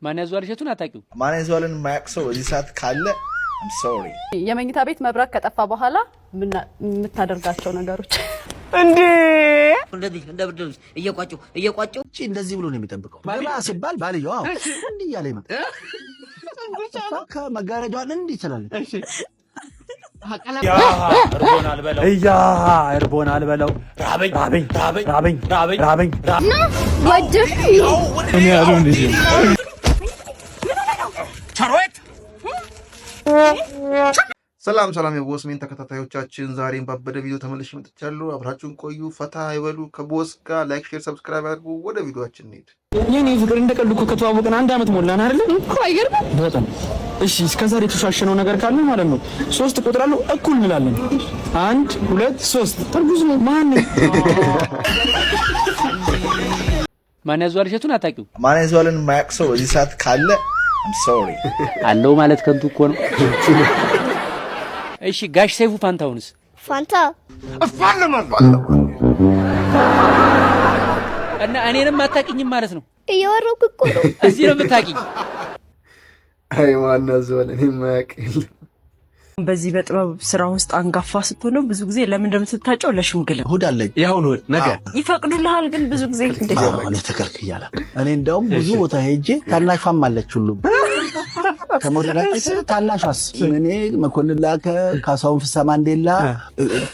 ማን ያዟል እሸቱን አታውቂው? ማን ያዟልን ማያቅሰው እዚህ ሰዓት ካለ I'm sorry። የመኝታ ቤት መብራት ከጠፋ በኋላ የምታደርጋቸው ነገሮች እንደዚህ እንደብድልስ እየቋጩ እቺ እንደዚህ ብሎ ነው የሚጠብቀው። ባላ ሲባል ባልየው እንዴ ያለ ይመጣ ከመጋረጃው እንዴ ይችላል። እሺ እርቦናል በለው ራበኝ እኔ ያለው እንዴ ሰላም የቦስ ሜን ተከታታዮቻችን ዛሬም ባበደ ቪዲዮ ተመልሼ መጥቻለሁ። አብራችሁን ቆዩ፣ ፈታ ይበሉ። ከቦስ ጋር ላይክ፣ ሼር፣ ሰብስክራይብ አድርጉ። ወደ ቪዲዮአችን እንሂድ። የኔ ፍቅር እንደቀልኩ ከተዋወቅን 1 አመት ሞላን አይደል? እኮ አይገርም በጣም። እሺ እስከዛሬ የተሻሸነው ነገር ካለ ማለት ነው 3 ቁጥራለሁ እኩል እንላለን። 1 2 3 ተርጉዝ ነው ማን ማን ያዟል እሸቱን አታውቂው? ማን ያዟልን ማያቅሰው እዚህ ሰዓት ካለ I'm sorry። አለው ማለት ከንቱ እኮ ነው። እሺ ጋሽ ሰይፉ ፋንታውንስ? ፋንታ እና እኔንም አታውቂኝም ማለት ነው? እየወረኩ እኮ ነው። እዚህ ነው የምታውቂኝ? አይ ማን ያዟልን እኔ ማያውቅኝ። በዚህ በጥበብ ስራ ውስጥ አንጋፋ ስትሆነው ብዙ ጊዜ ለምን እንደምትታጨው ለሽምግልና እሁድ አለኝ ያሁን ነገ ይፈቅዱልሃል። ግን ብዙ ጊዜ እኔ ተከልክያለሁ። እኔ እንደውም ብዙ ቦታ ሄጄ ታናሿም አለች ሁሉ ከሞደላችሁ ታናሿስ እኔ መኮንን ላከ፣ ካሳሁን ፍሳ ማንዴላ፣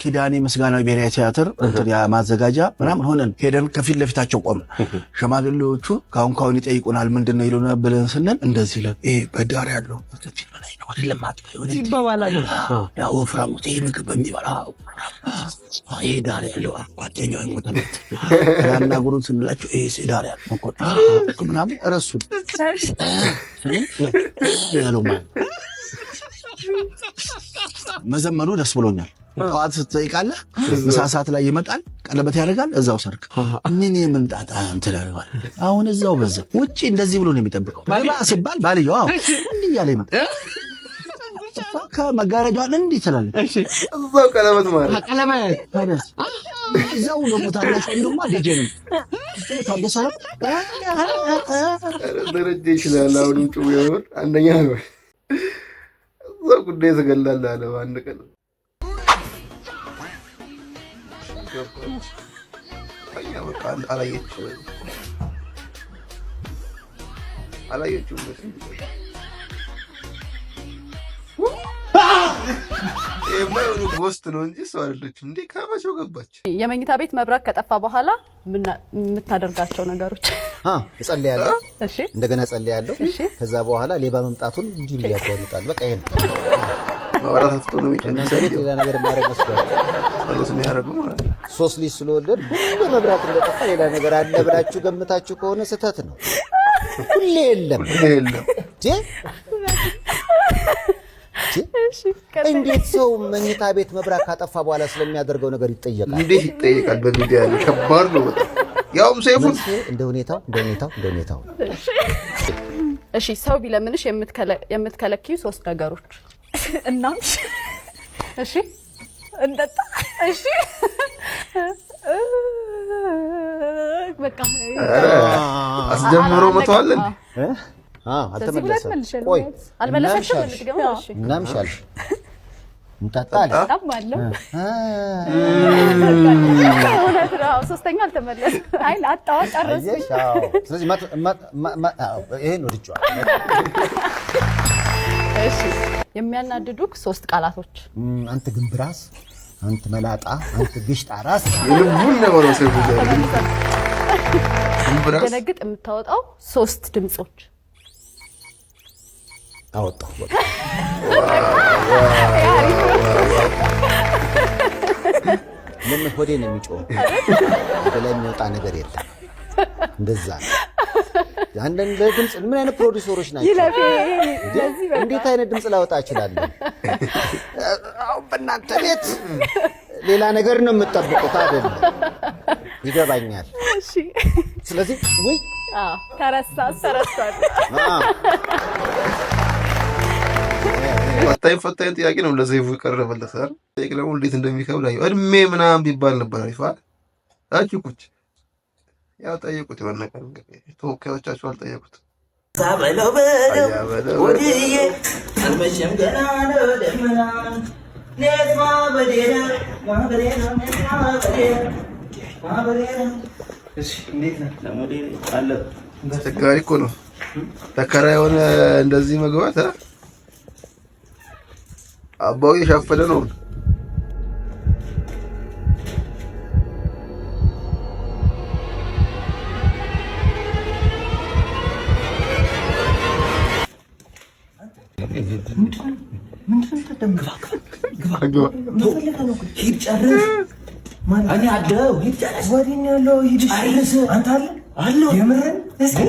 ኪዳኔ ምስጋናዊ ብሔራዊ ቲያትር እንትን ያ ማዘጋጃ ምናምን ሆነን ሄደን ከፊት ለፊታቸው ቆም ሸማግሌዎቹ ካሁን ይጠይቁናል። ምንድነው ይሉና ብለን ስንል እንደዚህ ለ በዳር ያለው ከፊት በላይ ነው አይደለም ማለት ነው ይባባላል። ያው ፍራሙት ይሄ ምግብ በሚበላው ይሄ ዳር ያለው ጓደኛው ይሞታል ያና ጉሩን ስንላቸው ይሄ ዳር ያለው መኮንን ምናምን እረሱ ያለው መዘመሩ ደስ ብሎኛል። ጠዋት ስትጠይቃለህ ምሳ ሰዓት ላይ ይመጣል፣ ቀለበት ያደርጋል፣ እዛው ሰርክ ምን የምንጣጣ እንትን ያደርጋል። አሁን እዛው በዛ ውጪ እንደዚህ ብሎ ነው የሚጠብቀው። ባላ ሲባል ባልየው እንዴ ያለ ይመጣል ከመጋረጃው እንዴ ይችላል። እሺ እዛው ቀለበት ማለት ታዲያ እዛው ነው ታላሽ እንደማ ዲጄ ነው ታደሰ ደረጃ ይችላል። አሁን ጩው ይወር አንደኛ ነው እዛው ጉዳይ ተገላል አለ አንድ ቀን አያ በቃ አላየችው የማይሆኑ ጎስት ነው እንጂ ሰው አይደለችም እንዴ? ከመቼው ገባች? የመኝታ ቤት መብራት ከጠፋ በኋላ የምታደርጋቸው ነገሮች እጸልያለሁ። እሺ እንደገና እጸልያለሁ። ከዛ በኋላ ሌባ መምጣቱን እንዲህ ያቋርጣል። በቃ ይሄን ማውራታት ነው የሚጨነሰው። ሌላ ነገር ማድረግ መስሏል። ጸሎት ነው ያደረገው ማለት ነው። 3 ልጅ ስለወለድ በመብራት እንደጠፋ ሌላ ነገር አለ ብላችሁ ገምታችሁ ከሆነ ስህተት ነው። ሁሌ የለም እንዴት ሰው መኝታ ቤት መብራት ካጠፋ በኋላ ስለሚያደርገው ነገር ይጠየቃል? እንዴት ይጠየቃል? በሚዲያ ላይ ከባድ ነው በጣም ያውም ሰይፉን እንደ ሁኔታው። እሺ ሰው ቢለምንሽ የምትከለኪው 3 ነገሮች እናም እሺ እንደጣ እሺ በቃ አስጀምሮ መተዋል እንዴ? አልተመለሰም። ቆይ አልመለሰችም። ልትገባው እሺ እናምሻል እንጣጣል አጣማለሁ ሶስተኛው አልተመለሰም። አይ አጣዋ ጨረስኩኝ። ስለዚህ ይሄን ወድጫው። እሺ የሚያናድዱክ 3 ቃላቶች አንተ ግንብራስ፣ አንተ መላጣ፣ አንተ ግሽጣ ራስ ልቡን ነው ነው ሰይፉ ግንብራስ ገለግጥ የምታወጣው 3 ድምጾች አወጣው። ለምን ሆዴ ነው የሚጮህ? በላይ የሚወጣ ነገር የለም። እንደዛ አንደን ለድምጽ ምን አይነት ፕሮዲዩሰሮች ናቸው? እንዴት አይነት ድምጽ ላወጣ እችላለሁ? አው በእናንተ ቤት ሌላ ነገር ነው የምትጠብቁት አይደል? ይገባኛል። እሺ ስለዚህ ወይ ተረሳል ፈታኝ ጥያቄ ነው ለሰይፉ የቀረበለት አይደል? ጥያቄ ደግሞ እንዴት እንደሚከብድ አየሁ። እድሜ ምናምን ቢባል ነበር አይፋል አጭቁች ያው ጠየቁት። የሆነ ነገር እንግዲህ ተወካዮቻቸው አልጠየቁት። ሳበለው በለው ወዲዬ አልመሸም ገና ነው ደመና ኔትማ በዴና ማበዴና ማበዴና እሺ እንዴት ነህ ለሞዴል አለ ተጋሪ እኮ ነው ተከራ የሆነ እንደዚህ መግባት አባው የሻፈደ ነው ምንድነው ተደምግባ ሂድ ጨርስ ማን እኔ አደው ሂድ ጨርስ ወዲህ ያለው ሂድ ጨርስ አንተ አለ የምርን እስኪ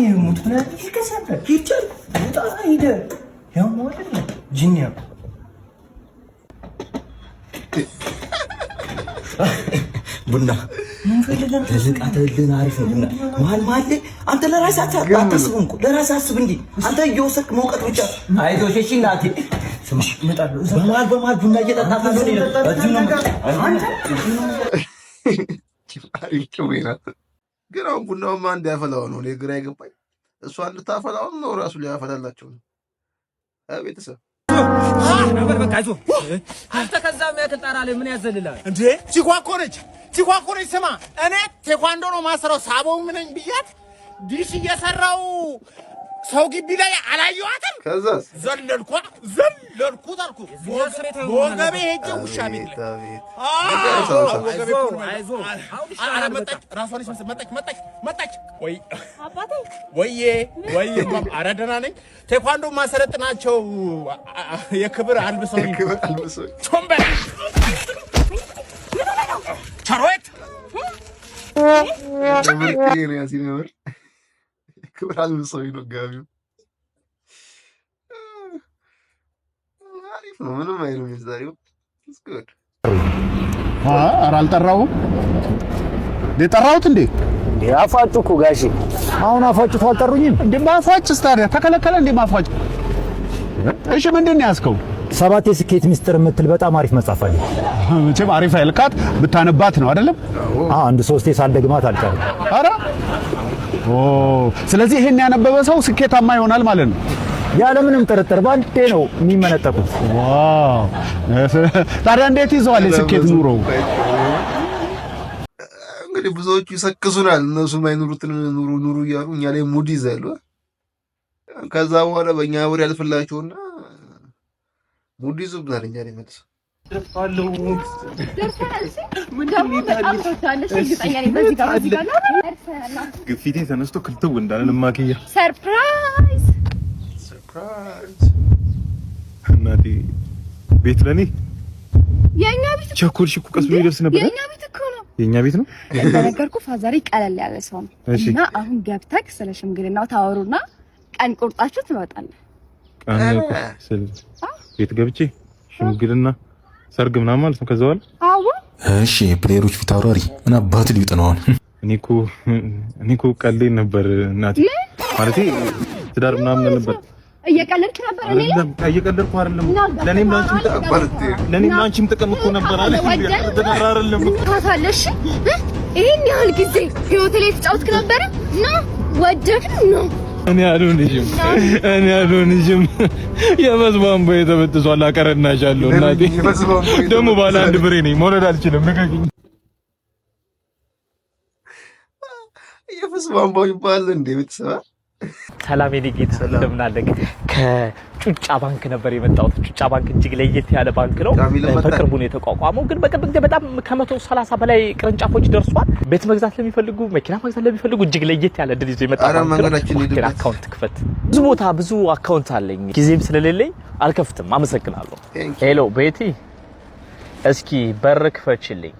ይሙት ነው ይከሰተ ሂድ ጨርስ ወጣ ሂድ ያው ማለት ነው ጂኒያ ቡና ምን ፈልገን ተዝቃተልን አሪፍ ነው ቡና ማል አንተ ለራስህ አታስብም እኮ ለራስህ አስብ እንጂ አንተ እየወሰድክ መውቀት ብቻ አይዞሽ እሺ እናቴ ስምሽ እመጣለሁ በመሀል ቡና እየጠጣህ ነው ግን አሁን ቡናውማ እንዲያፈላው ነው እኔ ግራ የገባኝ እሷ እንድታፈላው ነው ራሱ ሊያፈላላቸው ነው ቤተሰብ አንተ ከዛም ያከጣራ ላይ ምን ያዘልላል እንዴ ቺኳኮነች ስማ እኔ ቴኳንዶ ነው ማሰራው ሳቦው ምንኝ ብያት ዲሽ እየሰራው ሰው ግቢ ላይ አላየዋትም ከዛስ ዘለልኩ ታልኩ ወገቤ ሄጄ ውሻ ቤት ላይ አይዞ አረ መጣች ወይ አባቴ ወይ አረ ደህና ነኝ ቴኳንዶ ማሰለጥናቸው የክብር አልብሰውኝ ቾምበ ቻሮት ክብር አልብሰውኝ ነው ጋቢው አሪፍ ነው ምንም አይልም የዛሬው እስኩድ ኧረ አልጠራሁም ጠራሁት እንዴ አፋጩ እኮ ጋሼ አሁን አፋጩት አልጠሩኝም እንዴ ማፋጭስ ታዲያ ተከለከለ እንዴ ማፋጭ እሺ ምንድን ነው ያዝከው 7 የስኬት ሚስጥር የምትል በጣም አሪፍ መጽሐፍ አለ መቼም አሪፍ አይልካት ብታነባት ነው አይደለም አንድ 3 ሳልደግማት አልቀርም ኧረ ስለዚህ ይሄን ያነበበ ሰው ስኬታማ ይሆናል ማለት ነው ያለምንም ጥርጥር ባንዴ ነው የሚመነጠቁት ዋው ታዲያ እንዴት ይዘዋል የስኬት ኑሮ እንግዲህ ብዙዎቹ ይሰክሱናል እነሱ ማይኑሩትን ኑሩ እያሉ እኛ ላይ ሙድ ይዛሉ ከዛ በኋላ በእኛ ወሬ ያልፍላቸውና ሙድ ይዙብናል እኛ ላይ መልስ ግፊቴ ተነስቶ ክልተው እንዳለ ለማከያ ሰርፕራይዝ እናቴ ቤት ለኔ የኛ ቤት ቸኮልሽ እኮ ቀስ ብሎ ይደርስ ነበር የኛ ቤት እኮ ነው የኛ ቤት ነው እንደነገርኩ ፋዛሪ ቀለል ያለ ሰው ነው እና አሁን ገብተክ ስለ ሽምግልናው ታወሩና ቀን ቁርጣችሁ ትወጣለህ ቀን ቤት ገብቼ ሽምግልና ሰርግ ምናምን ማለት ነው ከዛ በኋላ አዎ እሺ ፕሌየሮች ፊት አውራሪ ምን አባት ሊውጥ ነው አሁን እኔ እኮ ቀልዴን ነበር እናቴ ማለቴ ትዳር ምናምን ነበር እየቀለድክ ነበር እኔ እየቀለድኩ አይደለም ለኔም ላንቺም ጥቅም እኮ ነበር አይደል ትዳር አይደለም ታታለሽ ይሄን ያህል ጊዜ ህይወት ላይ ተጫውትክ ነበር ነው ወደክ ነው እኔ አልሆንሽም የመስማም ቦይ ተበጥሷል አቀረናሻለሁ እናቴ ደግሞ ባለ አንድ ብሬ ነኝ መውለድ አልችልም ንገሪኝ የመስማም ቦይ ባል እንደ ቤተሰብ ሰላም የኔ ጌታ እንደምን አለህ ከጩጫ ባንክ ነበር የመጣሁት ጩጫ ባንክ እጅግ ለየት ያለ ባንክ ነው በቅርቡ ነው የተቋቋመው ግን በቅርብ ጊዜ በጣም ከ130 በላይ ቅርንጫፎች ደርሷል ቤት መግዛት ለሚፈልጉ መኪና መግዛት ለሚፈልጉ እጅግ ለየት ያለ ድል ይዞ የመጣው አካውንት ክፈት ብዙ ቦታ ብዙ አካውንት አለኝ ጊዜም ስለሌለኝ አልከፍትም አመሰግናለሁ ሄሎ ቤቲ እስኪ በር ክፈችልኝ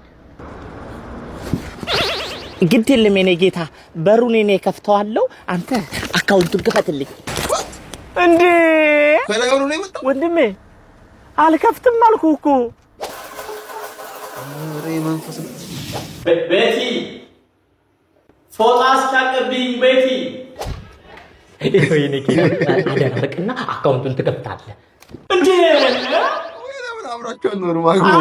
ግድ የለም የኔ ጌታ በሩን እኔ ከፍተዋለሁ አንተ አካውንቱን ክፈትልኝ እንዴ ፈላው ነው የመጣው ወንድሜ አልከፍትም አልኩህ እኮ መንፈስ ቤቲ ፎጣስ ታቀብኝ ቤቲ የኔ ጌታ አደረቅና አካውንቱን ትከፍታለህ እንዴ ወይ ለምን አብራቸው ኖርማል ነው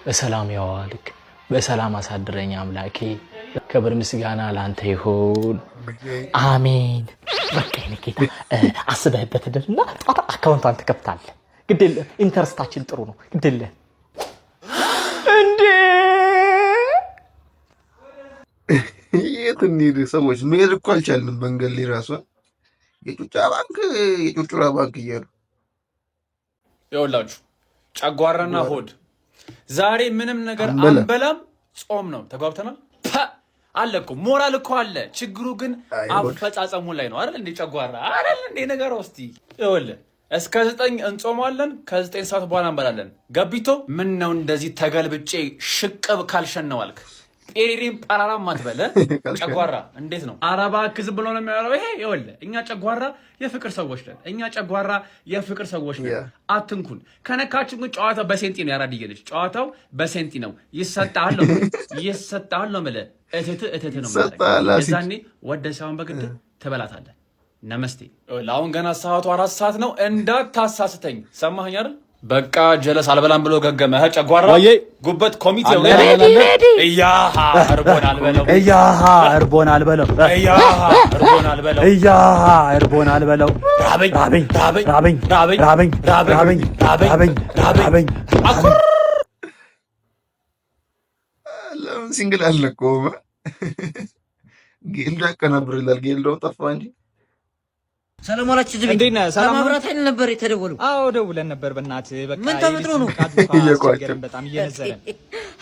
በሰላም ያዋልክ በሰላም አሳድረኝ አምላኬ። ክብር ምስጋና ላንተ ይሁን አሜን። በቃ የኔ ጌታ አስበህበት ደልና ጧት አካውንቷን ትከፍታለህ። ግድል ኢንተርስታችን ጥሩ ነው። ግድል እንዴ የት እንሂድ ሰዎች? መሄድ እኮ አልቻልንም። መንገድ ላይ ራሷ የጩርጩራ ባንክ እያሉ ይኸውላችሁ ጨጓራና ሆድ ዛሬ ምንም ነገር አንበላም። ጾም ነው። ተጓብተናል። አለ እኮ ሞራል እኮ አለ። ችግሩ ግን አፈጻጸሙ ላይ ነው አይደል? እንዴ ጨጓራ አይደል እንዴ ነገር ውስጥ ይኸውልህ እስከ 9 እንጾማለን። ከ9 ሰዓት በኋላ እንበላለን። ገቢቶ ምን ነው እንደዚህ ተገልብጬ ሽቅብ ካልሸነው አልክ? ጤሪሪም ፓራራም አትበለ። ጨጓራ እንዴት ነው? አረባ ክዝ ብሎ ነው የሚያወራው ይሄ። ይኸውልህ እኛ ጨጓራ የፍቅር ሰዎች ነን። እኛ ጨጓራ የፍቅር ሰዎች ነን። አትንኩን። ከነካችሁ ግን ጨዋታው በሴንቲ ነው። ያራድዬ ልጅ ጨዋታው በሴንቲ ነው። ይሰጣል ነው ማለት እትት ነው ማለት የዛኔ ወደ ሳይሆን በግድ ትበላታለህ። ነመስቴ። አሁን ገና ሰዓቱ 4 ሰዓት ነው። እንዳታሳስተኝ ሰማኸኝ አይደል? በቃ ጀለስ አልበላም ብሎ ገገመ። ጨጓራ ጉበት ኮሚቴው እያሃ እርቦን አልበለው እያሃ እርቦን አልበለው እያሃ እርቦን አልበለው እያሃ እርቦን አልበለው ራበኝ ራበኝ ራበኝ ራበኝ ራበኝ ራበኝ ራበኝ ራበኝ ለምን ሲንግል አልለቀውም? ጌልዳ አቀናብርላል። ጌልዳው ጠፋ እንጂ ሰላማላችሁ ዝም እንዴ ነው? ለማብራት ኃይል ነበር የተደወለው። አዎ ደውለን ነበር። በእናትህ በቃ ምን ተፈጥሮ ነው? በጣም እየነዘረ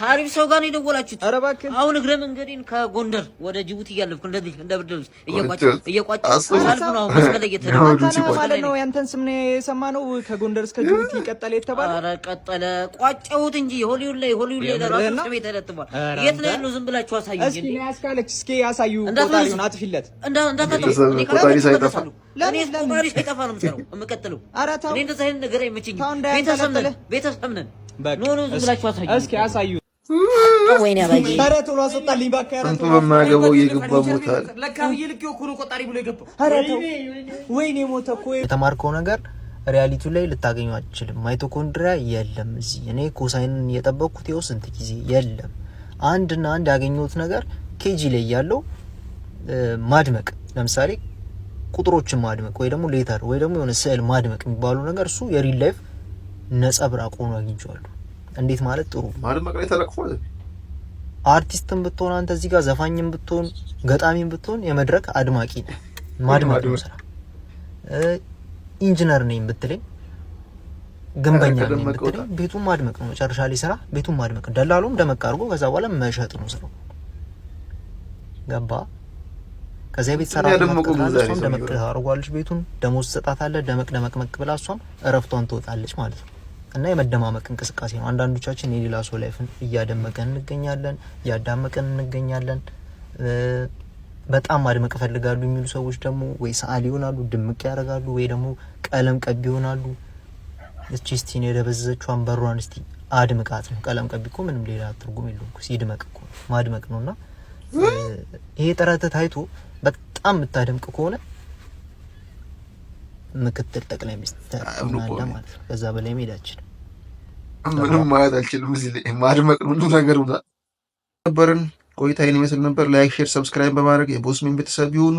ሀሪፍ ሰው ጋር ነው የደወላችሁት? ኧረ እባክህ አሁን እግረ መንገዴን ከጎንደር ወደ ጅቡቲ እያለፍኩ እንደዚህ እንደ ብርድ ልብስ እየቋጭ አልኩ ነው። አሁን መስቀል እየተደወለ ማለት ነው። ያንተን ስም ነው የሰማነው። ከጎንደር እስከ ጅቡቲ ቀጠለ የተባለ። ኧረ ቀጠለ ቋጨሁት እንጂ ሆሊውድ ላይ ለራሱ ስም ተለጥፏል። የት ነው ያለው? ዝም ብላችሁ አሳዩ እንጂ እስኪ ያስካለች እስኪ ያሳዩ። ቆጣሪውን አጥፊለት እንዳታጠፉ። ቆጣሪ ሳይጠፋ እኔ ቆጣሪ ሳይጠፋ ነው የምሰራው የምቀጥለው። እኔ እንደዛ አይነት ነገር አይመችኝም። ቤተሰብ ነን። ኖ ዝም ብላችሁ አሳዩ። እስኪ ያሳዩ። ወይኔ አባዬ ኧረ ቶሎ አስወጣልኝ እባክህ። አንተ በማያገባው እየገባ ሞታል። ለካ ይልከው እኮ ነው ቆጣሪ ብሎ የገባው። ኧረ ተው ወይኔ ሞተ እኮ። የተማርከው ነገር ሪያሊቲው ላይ ልታገኙ አትችልም። ማይቶኮንድሪያ የለም እዚህ። እኔ ኮሳይንን እየጠበቅኩት ይኸው ስንት ጊዜ የለም። አንድና አንድ ያገኘሁት ነገር ኬጂ ላይ ያለው ማድመቅ፣ ለምሳሌ ቁጥሮችን ማድመቅ ወይ ደግሞ ሌተር ወይ ደግሞ የሆነ ስዕል ማድመቅ የሚባለው ነገር እሱ የሪል ላይፍ ነጸብራቅ ሆኖ አግኝቼዋለሁ። እንዴት ማለት ጥሩ ማድመቅ ላይ ተለቅፏል። አርቲስትም ብትሆን አንተ እዚህ ጋር ዘፋኝም ብትሆን ገጣሚም ብትሆን የመድረክ አድማቂ ነህ። ማድመቅ ነው ስራ። ኢንጂነር ነኝ ብትለኝ ግንበኛ ነኝ ብትለኝ ቤቱን ማድመቅ ነው መጨረሻ ላይ ስራ። ቤቱን ማድመቅ ደላሎም ደመቅ አድርጎ ከዛ በኋላ መሸጥ ነው ስራው። ገባ? ከዛ ቤት ሰራተኛ እሷም ደመቅ ታደርጓለች ቤቱን፣ ደሞዝ ትሰጣታለህ። ደመቅ ደመቅመቅ ብላ እሷም እረፍቷን ትወጣለች ማለት ነው። እና የመደማመቅ እንቅስቃሴ ነው። አንዳንዶቻችን የሌላ ሰው ላይፍን እያደመቀን እንገኛለን፣ እያዳመቀን እንገኛለን። በጣም ማድመቅ ፈልጋሉ የሚሉ ሰዎች ደግሞ ወይ ሰዓሊ ይሆናሉ፣ ድምቅ ያደርጋሉ፣ ወይ ደግሞ ቀለም ቀቢ ይሆናሉ። እቺ እስቲ ነው የደበዘዘችዋን በሯን እስቲ አድምቃት ነው። ቀለም ቀቢ እኮ ምንም ሌላ ትርጉም የለውም እኮ ሲድመቅ እኮ ማድመቅ ነውና ይሄ ጥረት ታይቶ በጣም የምታደምቅ ከሆነ ምክትል ጠቅላይ ሚኒስትር አለ ማለት ነው። ከዛ በላይ መሄዳችን ምንም ማለት አልችልም። እዚህ ላይ ማድመቅ ነው ሁሉ ነገር ነበርን። ቆይታ ይመስል ነበር። ላይክ፣ ሼር፣ ሰብስክራይብ በማድረግ የቦስሜን ቤተሰብ ይሁኑ።